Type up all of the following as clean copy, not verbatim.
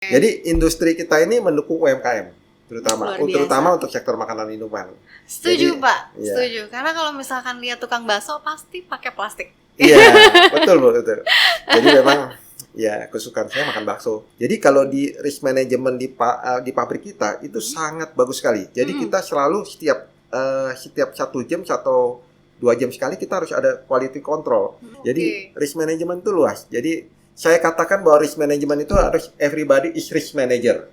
Jadi industri kita ini mendukung UMKM, terutama untuk sektor makanan minuman. Setuju, Jadi, Pak. iya. Setuju. Karena kalau misalkan lihat tukang bakso pasti pakai plastik. Iya, betul Bu, betul. Jadi memang ya kesukaan saya makan bakso. Jadi kalau di risk management di pabrik kita itu sangat bagus sekali. Jadi kita selalu setiap 1 jam atau 2 jam sekali kita harus ada quality control. Jadi risk management itu luas. Jadi saya katakan bahwa risk management itu harus everybody is risk manager.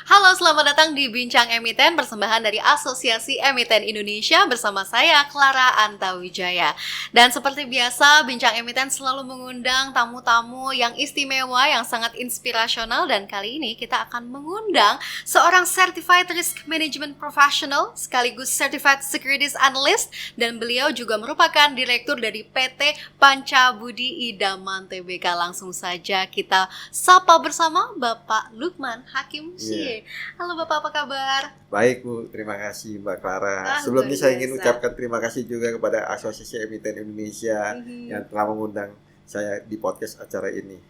Halo, selamat datang di Bincang Emiten, persembahan dari Asosiasi Emiten Indonesia bersama saya, Clara Antawijaya. Dan seperti biasa, Bincang Emiten selalu mengundang tamu-tamu yang istimewa, yang sangat inspirasional. Dan kali ini kita akan mengundang seorang Certified Risk Management Professional, sekaligus Certified Securities Analyst. Dan beliau juga merupakan Direktur dari PT Panca Budi Idaman Tbk. Langsung saja kita sapa bersama Bapak Lukman Hakim Syie. Halo Bapak, apa kabar? Baik Bu, terima kasih Mbak Clara. Sebelumnya saya ingin ucapkan terima kasih juga kepada Asosiasi Emiten Indonesia yang telah mengundang saya di podcast acara ini.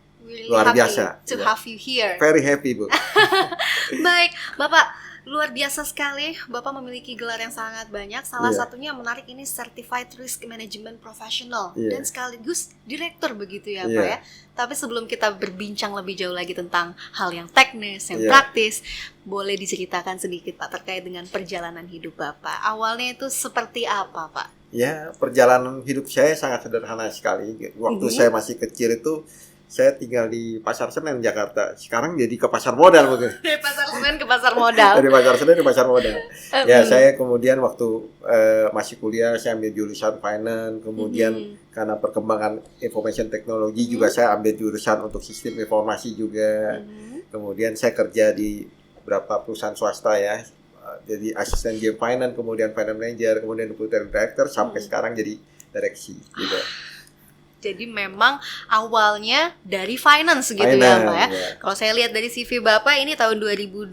Luar biasa. To have you here. Very happy Bu. Baik, Bapak. Luar biasa sekali, Bapak memiliki gelar yang sangat banyak. Salah satunya yang menarik ini Certified Risk Management Professional dan sekaligus Direktur begitu ya Pak ya. Tapi sebelum kita berbincang lebih jauh lagi tentang hal yang teknis, yang praktis, boleh diceritakan sedikit Pak terkait dengan perjalanan hidup Bapak. Awalnya itu seperti apa Pak? Ya, perjalanan hidup saya sangat sederhana sekali. Waktu saya masih kecil itu saya tinggal di Pasar Senen, Jakarta. Sekarang jadi ke Pasar Modal begitu. Dari Pasar Senen ke Pasar Modal. Dari Pasar Senen ke Pasar Modal. Ya, saya kemudian waktu masih kuliah saya ambil jurusan finance, kemudian karena perkembangan information technology juga saya ambil jurusan untuk sistem informasi juga. Kemudian saya kerja di beberapa perusahaan swasta ya. Jadi asisten GM finance, kemudian finance manager, kemudian deputy director sampai sekarang jadi direksi gitu. Jadi memang awalnya dari finance gitu ya Pak ya. Kalau saya lihat dari CV Bapak ini tahun 2002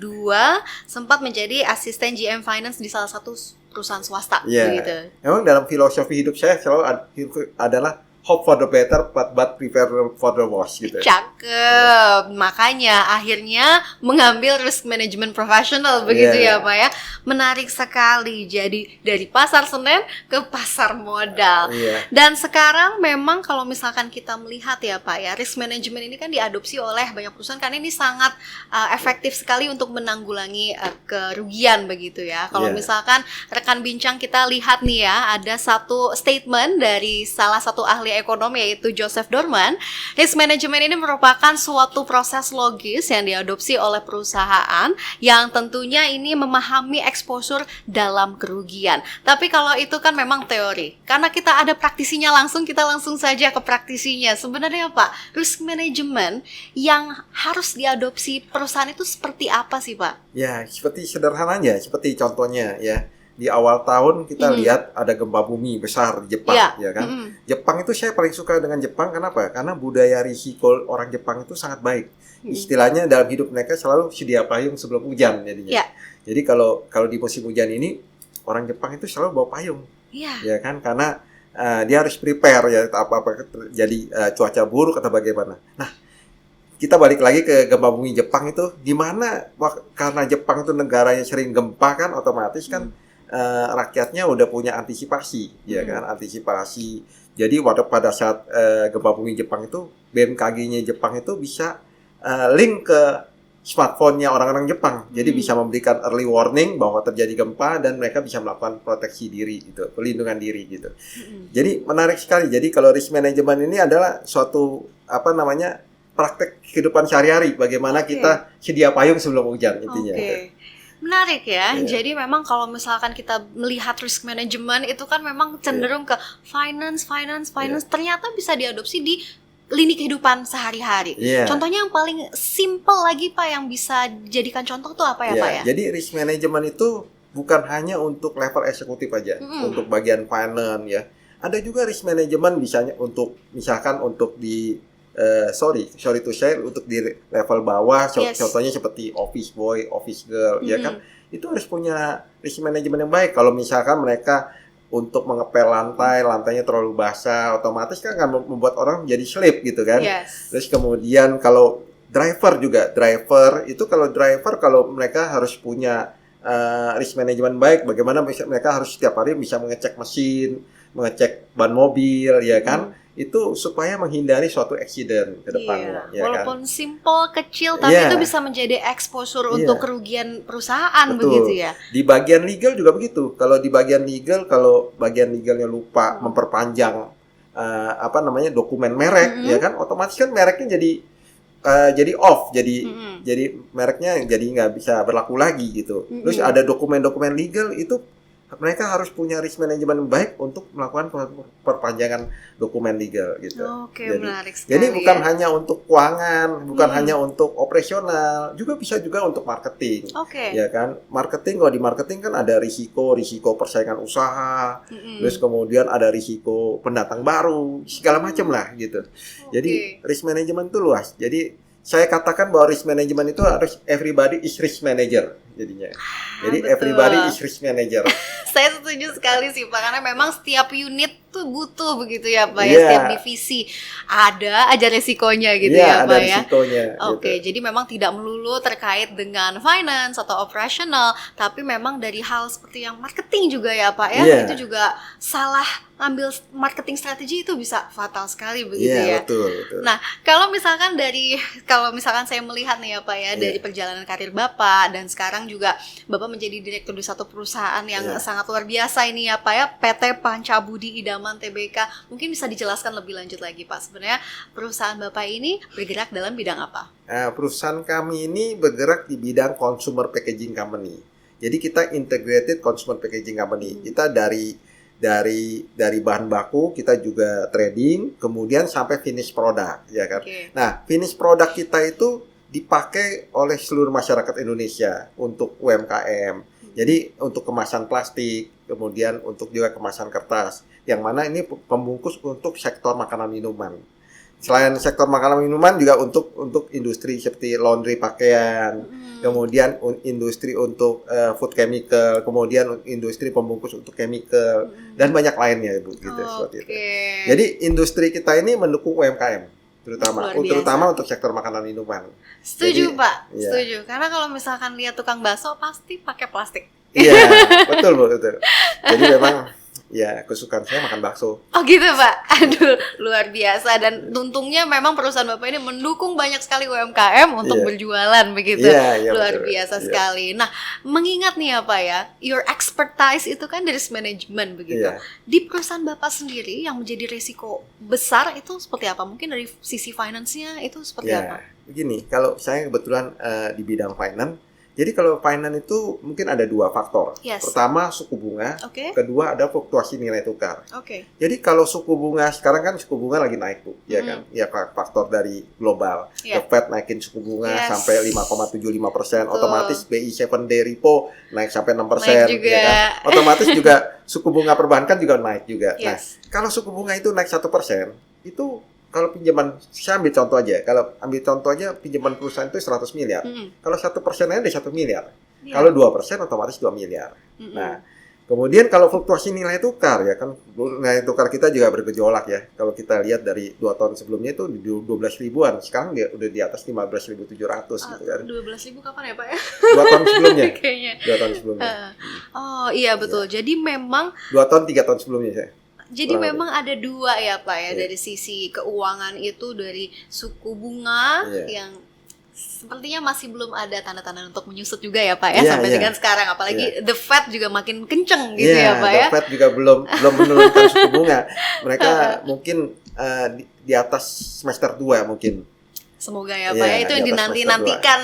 sempat menjadi asisten GM finance di salah satu perusahaan swasta gitu. Memang dalam filosofi hidup saya selalu adalah hope for the better but prepare for the worst gitu. Cakep. Makanya akhirnya mengambil risk management professional begitu ya Pak ya. Menarik sekali. Jadi dari Pasar Senen ke Pasar Modal. Dan sekarang memang kalau misalkan kita melihat ya Pak ya, risk management ini kan diadopsi oleh banyak perusahaan karena ini sangat efektif sekali untuk menanggulangi kerugian begitu ya. Kalau misalkan rekan bincang kita lihat nih ya, ada satu statement dari salah satu ahli ekonomi yaitu Joseph Dorman. Risk management ini merupakan suatu proses logis yang diadopsi oleh perusahaan yang tentunya ini memahami exposure dalam kerugian. Tapi kalau itu kan memang teori. Karena kita ada praktisinya langsung, kita langsung saja ke praktisinya. Sebenarnya Pak, risk management yang harus diadopsi perusahaan itu seperti apa sih Pak? Ya, seperti sederhananya, seperti contohnya ya. Di awal tahun kita lihat ada gempa bumi besar di Jepang, ya kan? Jepang itu saya paling suka dengan Jepang, kenapa? Karena budaya risiko orang Jepang itu sangat baik. Istilahnya dalam hidup mereka selalu sedia payung sebelum hujan jadinya. Jadi kalau di musim hujan ini orang Jepang itu selalu bawa payung, ya kan? Karena dia harus prepare ya apa-apa terjadi cuaca buruk atau bagaimana. Nah, kita balik lagi ke gempa bumi Jepang itu, di mana karena Jepang itu negaranya sering gempa kan, otomatis kan rakyatnya udah punya antisipasi, ya kan, antisipasi. Jadi pada saat gempa bumi Jepang itu, BMKG-nya Jepang itu bisa link ke smartphone-nya orang-orang Jepang. Jadi bisa memberikan early warning bahwa terjadi gempa dan mereka bisa melakukan proteksi diri gitu, perlindungan diri gitu. Jadi menarik sekali. Jadi kalau risk management ini adalah suatu praktek kehidupan sehari-hari, bagaimana kita sedia payung sebelum hujan intinya. Menarik ya. Jadi memang kalau misalkan kita melihat risk management itu kan memang cenderung ke finance. Ternyata bisa diadopsi di lini kehidupan sehari-hari. Contohnya yang paling simple lagi Pak yang bisa dijadikan contoh tuh apa ya Pak ya? Jadi risk management itu bukan hanya untuk level eksekutif aja, untuk bagian finance ya. Ada juga risk management misalkan untuk di sorry to share, untuk di level bawah, contohnya seperti office boy, office girl, ya kan, itu harus punya risk management yang baik. Kalau misalkan mereka untuk mengepel lantainya terlalu basah, otomatis kan akan membuat orang jadi sleep gitu kan. Terus kemudian kalau driver kalau mereka harus punya risk management baik, bagaimana mereka harus setiap hari bisa mengecek mesin, mengecek ban mobil, ya kan? Itu supaya menghindari suatu accident ke depannya. Ya walaupun kan? Simple, kecil, tapi itu bisa menjadi exposure untuk kerugian perusahaan. Betul. Begitu ya. Di bagian legal juga begitu. Kalau di bagian legal, kalau bagian legalnya lupa memperpanjang dokumen merek, ya kan, otomatis kan mereknya jadi off, jadi mereknya jadi nggak bisa berlaku lagi gitu. Terus ada dokumen-dokumen legal itu mereka harus punya risk management baik untuk melakukan perpanjangan dokumen legal gitu. Menarik sekali. Jadi bukan hanya untuk keuangan, bukan hanya untuk operasional, juga bisa juga untuk marketing. Ya kan? Kalau di marketing kan ada risiko persaingan usaha, terus kemudian ada risiko pendatang baru, segala macam lah gitu. Jadi risk management itu luas. Jadi saya katakan bahwa risk management itu harus everybody is risk manager jadinya. Jadi everybody is risk manager. Saya setuju sekali sih Pak, karena memang setiap unit tuh butuh begitu ya Pak ya, setiap divisi ada aja resikonya gitu ya Pak ya. Jadi memang tidak melulu terkait dengan finance atau operational, tapi memang dari hal seperti yang marketing juga ya Pak ya, itu juga salah ambil marketing strategi itu bisa fatal sekali begitu ya. Betul. Nah, kalau misalkan saya melihat nih ya Pak ya, dari perjalanan karir Bapak dan sekarang juga Bapak menjadi direktur di satu perusahaan yang sangat luar biasa ini ya Pak ya, PT Pancabudi Idaman Tbk. Mungkin bisa dijelaskan lebih lanjut lagi Pak, sebenarnya perusahaan Bapak ini bergerak dalam bidang apa? Perusahaan kami ini bergerak di bidang consumer packaging company. Jadi kita integrated consumer packaging company. Kita dari bahan baku, kita juga trading, kemudian sampai finish product, ya kan. Nah, finish product kita itu dipakai oleh seluruh masyarakat Indonesia untuk UMKM. Jadi untuk kemasan plastik, kemudian untuk juga kemasan kertas, yang mana ini pembungkus untuk sektor makanan minuman. Selain sektor makanan minuman juga untuk industri seperti laundry pakaian, kemudian industri untuk food chemical, kemudian industri pembungkus untuk chemical, dan banyak lainnya Bu, gitu seperti itu. Jadi industri kita ini mendukung UMKM terutama untuk sektor makanan minuman. Setuju Pak, setuju. Karena kalau misalkan lihat tukang bakso pasti pakai plastik. Iya, betul. Jadi memang kesukaan saya makan bakso. Oh gitu Pak, aduh luar biasa. Dan untungnya memang perusahaan Bapak ini mendukung banyak sekali UMKM untuk berjualan begitu. Luar biasa sekali. Nah, mengingat nih ya Pak ya, your expertise itu kan dari management begitu. Di perusahaan Bapak sendiri yang menjadi risiko besar itu seperti apa? Mungkin dari sisi finance-nya itu seperti apa? Begini, kalau saya kebetulan di bidang finance. Jadi kalau finance itu mungkin ada dua faktor. Pertama suku bunga, kedua ada fluktuasi nilai tukar. Jadi kalau suku bunga sekarang kan suku bunga lagi naik Bu, ya kan? Ya faktor dari global. The Fed naikin suku bunga sampai 5,75%, otomatis BI 7-day repo naik sampai 6%, ya kan? Otomatis juga suku bunga perbankan juga naik juga. Nah, kalau suku bunga itu naik 1%, itu kalau pinjaman, saya ambil contoh aja, pinjaman perusahaan itu 100 miliar. Kalau 1% aja ada 1 miliar. Kalau 2% otomatis 2 miliar. Nah, kemudian kalau fluktuasi nilai tukar, ya kan, nilai tukar kita juga bergejolak ya. Kalau kita lihat dari 2 tahun sebelumnya itu di 12 ribuan, sekarang dia udah di atas 15.700 gitu kan. 12 ribu kapan ya Pak ya? 2 tahun sebelumnya. Kayaknya. 2 tahun sebelumnya. Oh iya betul. Jadi memang 2 tahun 3 tahun sebelumnya saya. Jadi memang ada dua ya Pak ya, dari sisi keuangan itu, dari suku bunga yang sepertinya masih belum ada tanda-tanda untuk menyusut juga ya Pak ya, sampai dengan sekarang, apalagi The Fed juga makin kenceng gitu ya Pak ya. The Fed juga belum menurunkan suku bunga. Mereka mungkin di atas semester 2 mungkin. Semoga ya Pak ya, itu yang dinanti-nantikan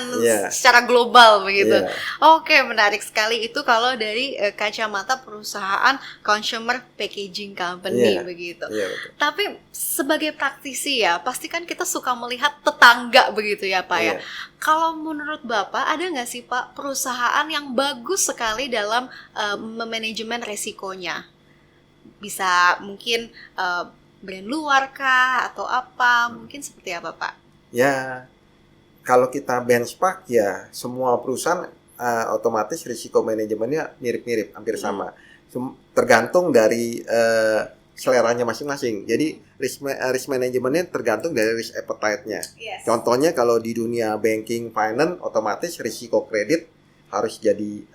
secara global begitu. Oke, menarik sekali itu kalau dari kacamata perusahaan consumer packaging company begitu. Tapi sebagai praktisi ya, pasti kan kita suka melihat tetangga begitu ya Pak ya. Kalau menurut Bapak ada nggak sih Pak perusahaan yang bagus sekali dalam memanajemen resikonya? Bisa mungkin brand luar kah atau apa? Mungkin seperti apa, Pak? Ya, kalau kita benchmark ya semua perusahaan otomatis risiko manajemennya mirip-mirip, hampir sama. Tergantung dari seleranya masing-masing. Jadi risk manajemennya tergantung dari risk appetite-nya. Yes. Contohnya kalau di dunia banking, finance, otomatis risiko kredit harus jadi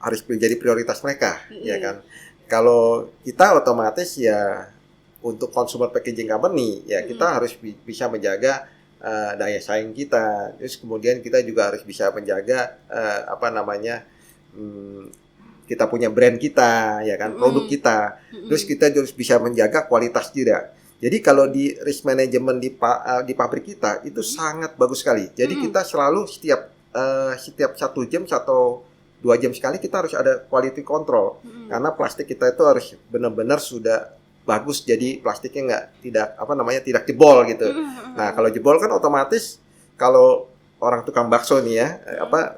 harus menjadi prioritas mereka, ya kan. Kalau kita otomatis ya untuk consumer packaging company ya kita harus bisa menjaga daya saing kita. Terus kemudian kita juga harus bisa menjaga kita punya brand kita, ya kan, produk kita. Terus kita harus bisa menjaga kualitas juga. Jadi kalau di risk management di pabrik kita itu sangat bagus sekali. Jadi kita selalu setiap 1 jam atau 2 jam sekali kita harus ada quality control. Karena plastik kita itu harus benar-benar sudah bagus, jadi plastiknya tidak jebol gitu. Nah, kalau jebol kan otomatis kalau orang tukang bakso nih ya,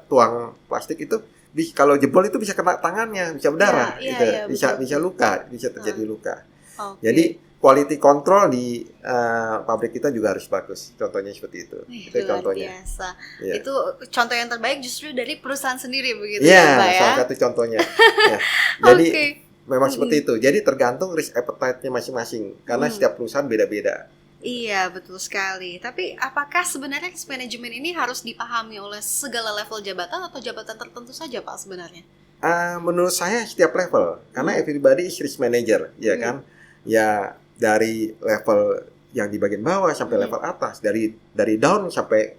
tuang plastik itu kalau jebol itu bisa kena tangannya, bisa berdarah gitu. Bisa luka, bisa terjadi luka. Okay. Jadi quality control di pabrik kita juga harus bagus. Contohnya seperti itu. Itu contohnya. Biasa. Ya. Itu contoh yang terbaik justru dari perusahaan sendiri begitu ya, Pak ya. Salah satu contohnya. Ya. Jadi memang seperti itu. Jadi tergantung risk appetite-nya masing-masing karena setiap perusahaan beda-beda. Iya, betul sekali. Tapi apakah sebenarnya risk management ini harus dipahami oleh segala level jabatan atau jabatan tertentu saja, Pak, sebenarnya? Menurut saya setiap level. Karena everybody is risk manager, ya kan? Ya, dari level yang di bagian bawah sampai level atas, dari down sampai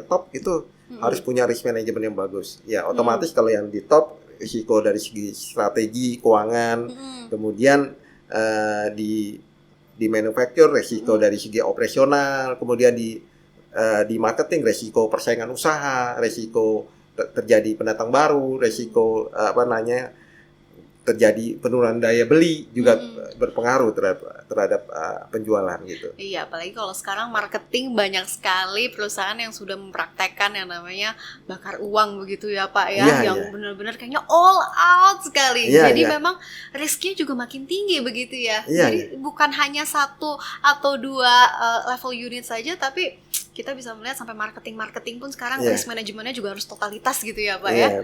top itu harus punya risk management yang bagus. Ya, otomatis kalau yang di top risiko dari segi strategi keuangan, kemudian di manufacture risiko dari segi operasional, kemudian di marketing risiko persaingan usaha, risiko terjadi pendatang baru, risiko terjadi penurunan daya beli juga berpengaruh terhadap penjualan gitu. Iya, apalagi kalau sekarang marketing banyak sekali perusahaan yang sudah mempraktekkan yang namanya bakar uang begitu ya Pak ya, yang benar-benar kayaknya all out sekali. Jadi memang risknya juga makin tinggi begitu ya. Jadi bukan hanya 1 atau 2 level unit saja, tapi kita bisa melihat sampai marketing pun sekarang risk manajemennya juga harus totalitas gitu ya Pak ya.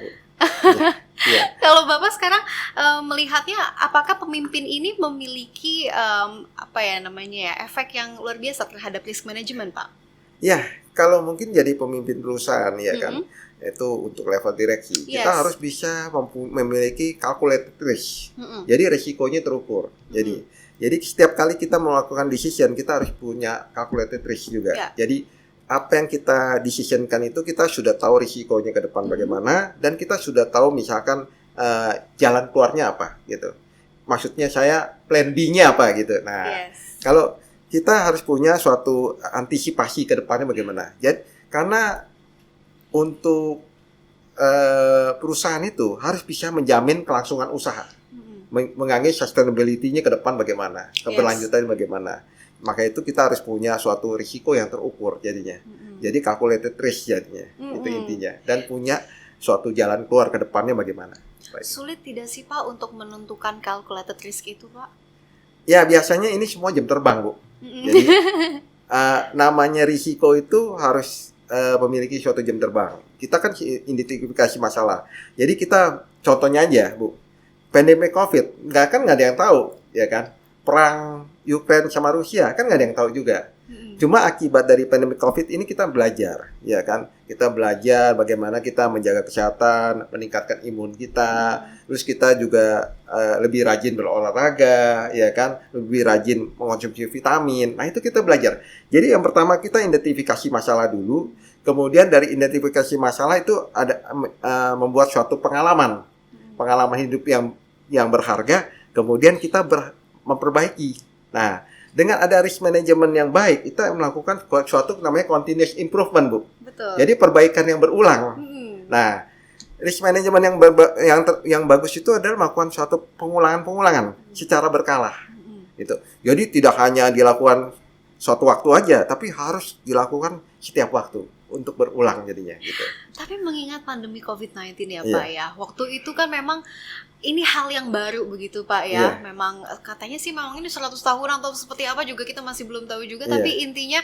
Kalau Bapak sekarang melihatnya, apakah pemimpin ini memiliki efek yang luar biasa terhadap risk management, Pak? Ya, kalau mungkin jadi pemimpin perusahaan ya kan, itu untuk level direksi, kita harus bisa memiliki calculated risk. Jadi risikonya terukur. Jadi setiap kali kita melakukan decision, kita harus punya calculated risk juga. Jadi apa yang kita decisionkan itu kita sudah tahu risikonya ke depan bagaimana, dan kita sudah tahu misalkan jalan keluarnya apa gitu. Maksudnya saya plan B-nya apa gitu. Nah, kalau kita harus punya suatu antisipasi ke depannya bagaimana. Jadi karena untuk perusahaan itu harus bisa menjamin kelangsungan usaha, menganggap sustainability-nya ke depan bagaimana, keberlanjutannya bagaimana. Maka itu kita harus punya suatu risiko yang terukur jadinya. Jadi calculated risk jadinya, itu intinya. Dan punya suatu jalan keluar ke depannya bagaimana. Baik. Sulit tidak sih Pak untuk menentukan calculated risk itu Pak? Ya biasanya ini semua jam terbang Bu. Jadi namanya risiko itu harus memiliki suatu jam terbang. Kita kan identifikasi masalah. Jadi kita contohnya aja Bu, pandemi COVID, nggak ada yang tahu, ya kan? Perang Ukraine sama Rusia kan nggak ada yang tahu juga. Cuma akibat dari pandemi COVID ini kita belajar, ya kan? Kita belajar bagaimana kita menjaga kesehatan, meningkatkan imun kita. Terus kita juga lebih rajin berolahraga, ya kan? Lebih rajin mengonsumsi vitamin. Nah itu kita belajar. Jadi yang pertama kita identifikasi masalah dulu. Kemudian dari identifikasi masalah itu ada membuat suatu pengalaman hidup yang berharga. Kemudian kita memperbaiki. Nah, dengan ada risk management yang baik, kita melakukan suatu namanya continuous improvement, Bu. Betul. Jadi perbaikan yang berulang. Nah, risk management yang bagus itu adalah melakukan suatu pengulangan secara berkala. Gitu. Jadi tidak hanya dilakukan suatu waktu aja, tapi harus dilakukan setiap waktu untuk berulang jadinya gitu. Tapi mengingat pandemi COVID-19 ya Pak ya, waktu itu kan memang ini hal yang baru begitu Pak ya. Memang katanya sih memang ini 100 tahun atau seperti apa juga kita masih belum tahu juga. Tapi intinya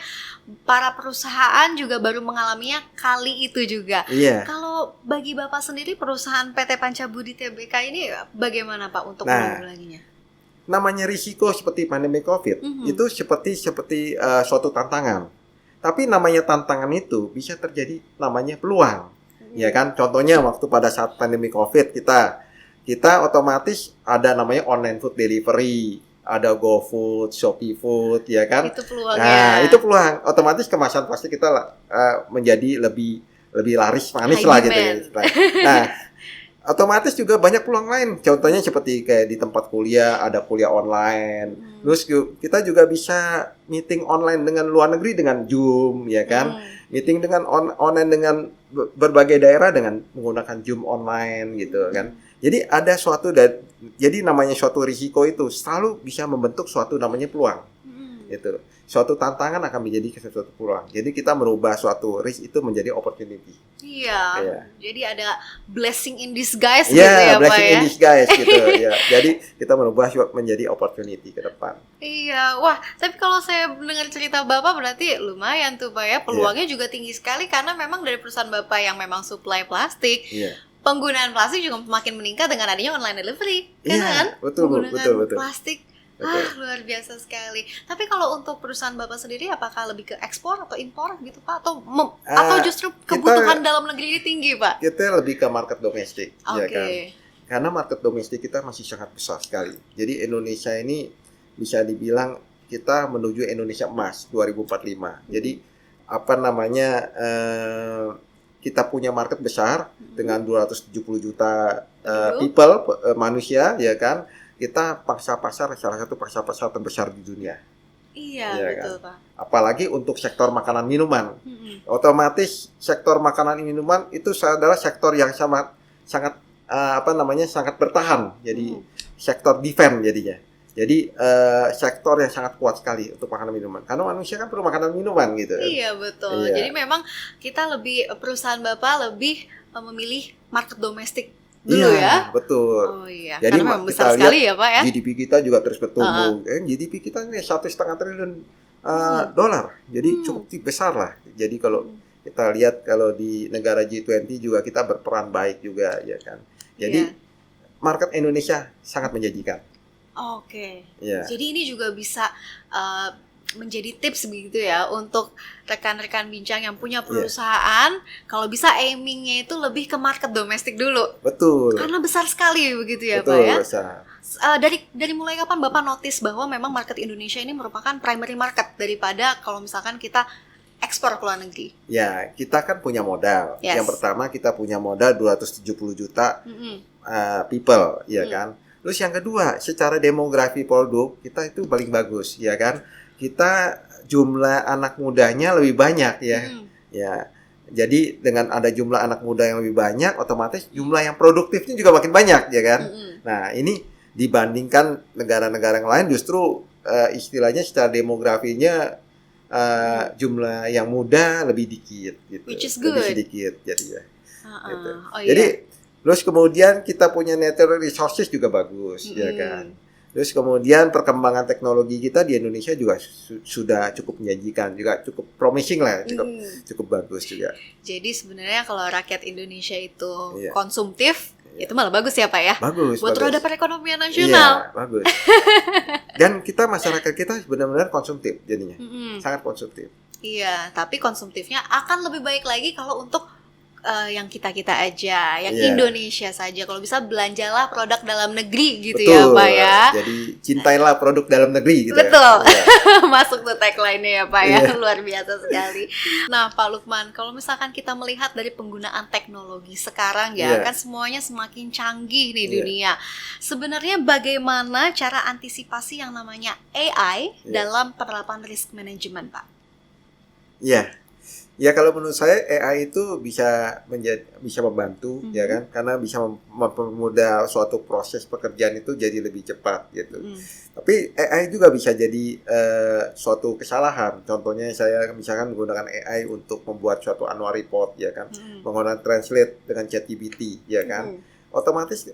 para perusahaan juga baru mengalaminya kali itu juga. Kalau bagi Bapak sendiri perusahaan PT Pancabudi Tbk ini bagaimana Pak untuk menanggulanginya? Namanya risiko seperti pandemi COVID itu seperti suatu tantangan. Tapi namanya tantangan itu bisa terjadi namanya peluang. Ya kan? Contohnya waktu pada saat pandemi COVID kita otomatis ada namanya online food delivery, ada GoFood, Shopee Food, ya kan? Itu peluangnya. Nah, itu peluang. Otomatis kemasan plastik kita menjadi lebih laris manis lah gitu ya. Nah, otomatis juga banyak peluang lain. Contohnya seperti kayak di tempat kuliah, ada kuliah online. Terus kita juga bisa meeting online dengan luar negeri dengan Zoom, ya kan? Meeting dengan online dengan berbagai daerah dengan menggunakan Zoom online gitu kan. Jadi ada jadi namanya suatu risiko itu selalu bisa membentuk suatu namanya peluang. Gitu. Suatu tantangan akan menjadi suatu peluang. Jadi kita merubah suatu risk itu menjadi opportunity. Iya. Jadi ada blessing in disguise gitu ya Pak ya. Blessing in disguise gitu ya. Jadi kita merubah menjadi opportunity ke depan. Iya. Wah, tapi kalau saya mendengar cerita Bapak berarti lumayan tuh Pak ya. Peluangnya juga tinggi sekali karena memang dari perusahaan Bapak yang memang supply plastik. Penggunaan plastik juga makin meningkat dengan adanya online delivery, kan? Betul. Plastik, luar biasa sekali. Tapi kalau untuk perusahaan Bapak sendiri, apakah lebih ke ekspor atau impor gitu Pak? Atau justru kebutuhan dalam negeri ini tinggi Pak? Kita lebih ke market domestik, ya kan? Karena market domestik kita masih sangat besar sekali. Jadi Indonesia ini bisa dibilang kita menuju Indonesia emas 2045. Jadi kita punya market besar dengan 270 juta manusia, ya kan? Kita salah satu pangsa pasar terbesar di dunia. Iya, ya betul kan? Pak. Apalagi untuk sektor makanan minuman. Otomatis sektor makanan minuman itu adalah sektor yang sangat sangat bertahan. Jadi sektor defense jadinya. Jadi sektor yang sangat kuat sekali untuk makanan minuman. Karena manusia kan perlu makanan minuman gitu. Iya betul. Iya. Jadi memang kita perusahaan Bapak lebih memilih market domestik dulu ya. Betul. Oh iya. Jadi karena memang besar sekali ya Pak ya. GDP kita juga terus bertumbuh. GDP kita ini 1,5 triliun dolar. Jadi cukup besar lah. Jadi kalau kita lihat kalau di negara G20 juga kita berperan baik juga ya kan. Jadi market Indonesia sangat menjanjikan. Oke. Jadi ini juga bisa menjadi tips begitu ya untuk rekan-rekan bincang yang punya perusahaan, kalau bisa aimingnya itu lebih ke market domestik dulu. Betul. Karena besar sekali begitu ya Betul, Pak ya. Besar. Dari mulai kapan Bapak notice bahwa memang market Indonesia ini merupakan primary market daripada kalau misalkan kita ekspor ke luar negeri? Ya, kita kan punya modal. Yang pertama kita punya modal 270 juta people, ya kan. Terus yang kedua, secara demografi produk kita itu paling bagus, ya kan? Kita jumlah anak mudanya lebih banyak, ya. Ya. Jadi dengan ada jumlah anak muda yang lebih banyak, otomatis jumlah yang produktifnya juga makin banyak, ya kan? Nah, ini dibandingkan negara-negara yang lain justru istilahnya secara demografinya jumlah yang muda lebih dikit, gitu. Which is good. Lebih sedikit, jadi ya. Gitu. Jadi terus kemudian kita punya natural resources juga bagus, ya kan. Terus kemudian perkembangan teknologi kita di Indonesia juga sudah cukup menjanjikan, juga cukup promising lah, cukup bagus juga. Jadi sebenarnya kalau rakyat Indonesia itu konsumtif, itu malah bagus ya Pak ya? Bagus. Buat roda perekonomian nasional. Iya, bagus. Dan masyarakat kita benar-benar konsumtif jadinya, sangat konsumtif. Iya, tapi konsumtifnya akan lebih baik lagi kalau untuk yang kita aja, yang Indonesia saja. Kalau bisa belanjalah produk dalam negeri gitu. Betul, ya Pak ya. Jadi cintailah produk dalam negeri gitu. Betul. Masuk tuh tagline-nya ya Pak ya. Luar biasa sekali. Nah Pak Lukman, kalau misalkan kita melihat dari penggunaan teknologi sekarang ya, kan semuanya semakin canggih nih dunia. Sebenarnya bagaimana cara antisipasi yang namanya AI dalam penerapan risk management Pak? Ya kalau menurut saya AI itu bisa membantu ya kan, karena bisa mempermudah suatu proses pekerjaan itu jadi lebih cepat gitu. Tapi AI juga bisa jadi suatu kesalahan. Contohnya saya misalkan menggunakan AI untuk membuat suatu annual report ya kan, menggunakan translate dengan ChatGPT ya kan, otomatis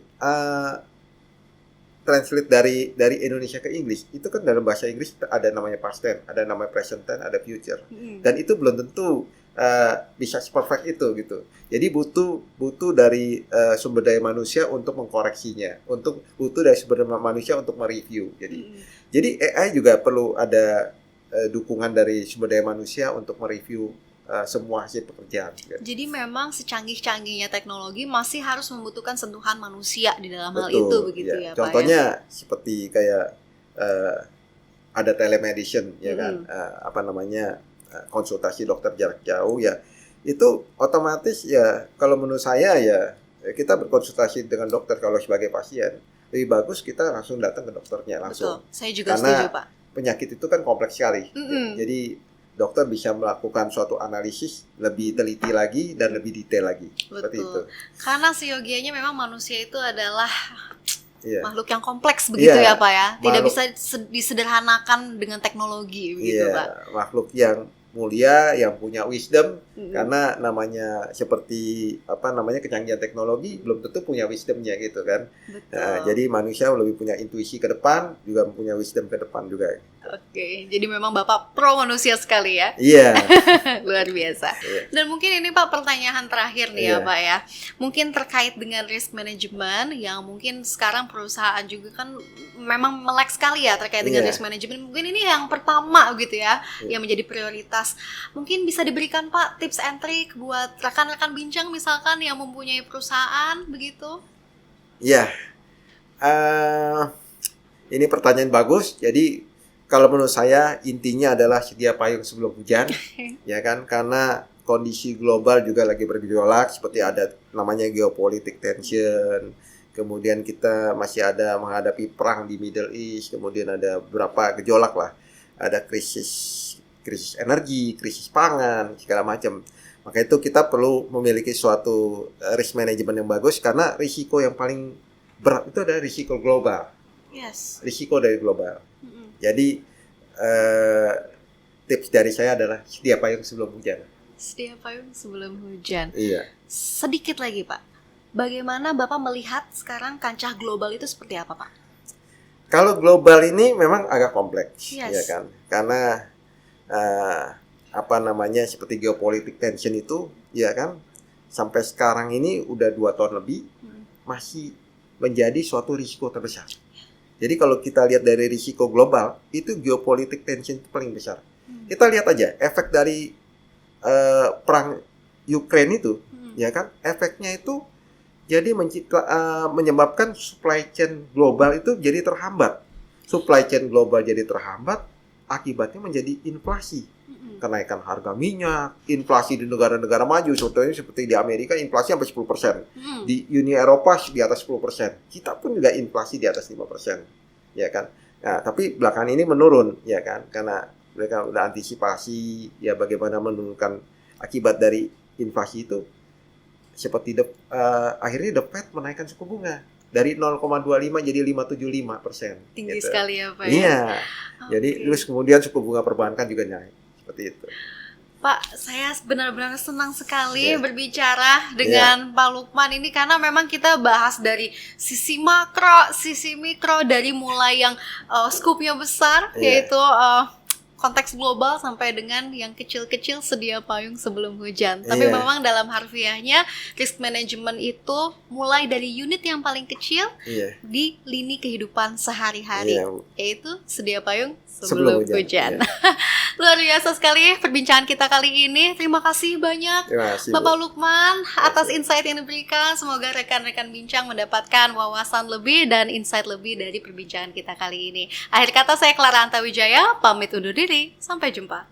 translate dari Indonesia ke Inggris itu kan dalam bahasa Inggris ada namanya past tense, ada namanya present tense, ada future, dan itu belum tentu bisa perfect itu gitu. Jadi butuh dari sumber daya manusia untuk mengkoreksinya, butuh dari sumber daya manusia untuk mereview. Jadi AI juga perlu ada dukungan dari sumber daya manusia untuk mereview semua hasil pekerjaan. Jadi memang secanggih-canggihnya teknologi masih harus membutuhkan sentuhan manusia di dalam hal itu, begitu ya Pak. Contohnya seperti kayak ada telemedicine ya kan, konsultasi dokter jarak jauh ya, itu otomatis ya kalau menurut saya ya kita berkonsultasi dengan dokter kalau sebagai pasien lebih bagus kita langsung datang ke dokternya langsung. Betul, saya juga setuju Pak. Penyakit itu kan kompleks sekali, jadi dokter bisa melakukan suatu analisis lebih teliti lagi dan lebih detail lagi. Seperti itu. Karena seyogianya memang manusia itu adalah makhluk yang kompleks begitu ya Pak ya. Tidak bisa disederhanakan dengan teknologi begitu Pak. Makhluk yang mulia, yang punya wisdom, karena namanya seperti kecanggihan teknologi belum tentu punya wisdomnya gitu kan. Jadi manusia lebih punya intuisi ke depan, juga punya wisdom ke depan juga. Oke, jadi memang Bapak pro manusia sekali ya. Iya. Luar biasa. Dan mungkin ini Pak pertanyaan terakhir nih ya Pak ya. Mungkin terkait dengan risk management yang mungkin sekarang perusahaan juga kan memang melek sekali ya terkait dengan risk management. Mungkin ini yang pertama gitu ya, yang menjadi prioritas. Mungkin bisa diberikan Pak tips and trick buat rekan-rekan bincang misalkan yang mempunyai perusahaan begitu? Iya. Ini pertanyaan bagus. Jadi kalau menurut saya intinya adalah sedia payung sebelum hujan, ya kan? Karena kondisi global juga lagi bergejolak, seperti ada namanya geopolitik tension. Kemudian kita masih ada menghadapi perang di Middle East. Kemudian ada beberapa gejolak lah. Ada krisis energi, krisis pangan, segala macam. Maka itu kita perlu memiliki suatu risk management yang bagus, karena risiko yang paling berat itu adalah risiko global. Risiko dari global. Jadi tips dari saya adalah sedia payung sebelum hujan. Sedia payung sebelum hujan. Iya. Sedikit lagi Pak, bagaimana Bapak melihat sekarang kancah global itu seperti apa Pak? Kalau global ini memang agak kompleks, ya kan? Karena seperti geopolitik tension itu, ya kan? Sampai sekarang ini udah 2 tahun lebih masih menjadi suatu risiko terbesar. Jadi kalau kita lihat dari risiko global, itu geopolitik tension itu paling besar. Kita lihat aja efek dari perang Ukraine itu, ya kan? Efeknya itu jadi menyebabkan supply chain global itu jadi terhambat. Supply chain global jadi terhambat, akibatnya menjadi inflasi. Kenaikan harga minyak, inflasi di negara-negara maju, contohnya seperti di Amerika inflasi sampai 10%. Di Uni Eropa di atas 10%. Kita pun juga inflasi di atas 5%. Ya kan? Nah, tapi belakangan ini menurun, ya kan? Karena mereka udah antisipasi ya bagaimana menurunkan akibat dari inflasi itu. Seperti akhirnya The Fed menaikkan suku bunga dari 0,25 jadi 5,75%. Tinggi sekali ya Pak. Iya. Jadi terus kemudian suku bunga perbankan juga naik. Seperti itu. Pak, saya benar-benar senang sekali berbicara dengan Pak Lukman ini, karena memang kita bahas dari sisi makro, sisi mikro, dari mulai yang skupnya besar, yaitu konteks global, sampai dengan yang kecil-kecil sedia payung sebelum hujan. Tapi memang dalam harfiahnya risk management itu mulai dari unit yang paling kecil di lini kehidupan sehari-hari, yaitu sedia payung sebelum hujan. Luar biasa sekali perbincangan kita kali ini. Terima kasih banyak Bapak Lukman atas insight yang diberikan. Semoga rekan-rekan bincang mendapatkan wawasan lebih dan insight lebih dari perbincangan kita kali ini. Akhir kata, saya Clara Antawijaya pamit undur diri. Sampai jumpa.